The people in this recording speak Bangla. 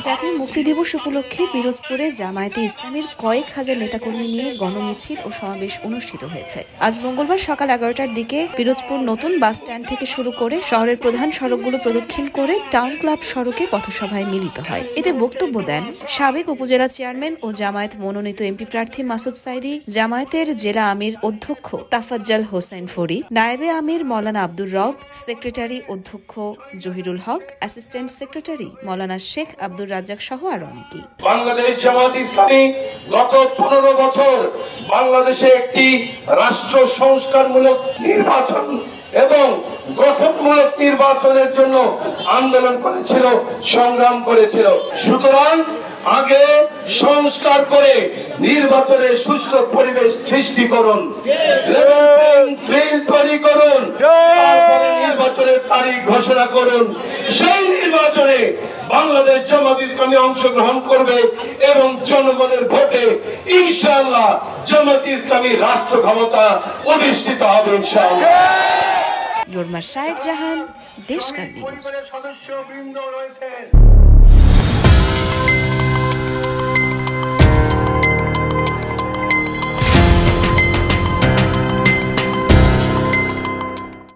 জাতীয় মুক্তি দিবস উপলক্ষে পিরোজপুরে জামায়াতে ইসলামীর কয়েক হাজার নেতাকর্মী নিয়ে গণমিছিল ও সমাবেশ অনুষ্ঠিত হয়েছে। আজ মঙ্গলবার সকাল 11টার দিকে পিরোজপুর নতুন বাস স্ট্যান্ড থেকে শুরু করে শহরের প্রধান সড়কগুলো প্রদক্ষিণ করে টাউন ক্লাব সড়কে পথসভায় মিলিত হয়। এতে বক্তব্য দেন সাবেক উপজেলা চেয়ারম্যান ও জামায়াত মনোনীত এমপি প্রার্থী মাসুদ সাইদি, জামায়াতের জেলা আমির অধ্যক্ষ তাফাজ্জাল হোসেন ফরিদ, নায়েবে আমির মৌলানা আব্দুর রব, সেক্রেটারি অধ্যক্ষ জহিরুল হক, অ্যাসিস্ট্যান্ট সেক্রেটারি মৌলানা শেখ আব্দুর রাজ্জাক সহ আরো অনেকেই। বাংলাদেশ জামায়াত ইসলামী গত 15 বছর বাংলাদেশে একটি রাষ্ট্র সংস্কারমূলক নির্বাচন এবং গঠনমূলক নির্বাচনের জন্য আন্দোলন করেছিল, সংগ্রাম করেছিল। সুতরাং আগে সংস্কার করে নির্বাচনের সুষ্ঠু পরিবেশ সৃষ্টি করুন, তৈরি করুন, নির্বাচনের তারিখ ঘোষণা করুন। সেই নির্বাচনে বাংলাদেশ জামায়াত ইসলামী অংশগ্রহণ করবে এবং জনগণের ভোটে ইনশাআল্লাহ জামায়াত ইসলামী রাষ্ট্র ক্ষমতা অধিষ্ঠিত হবে ইনশাআল্লাহ। ইউরমা শাহেদ জাহান, দেশকাল নিউজ।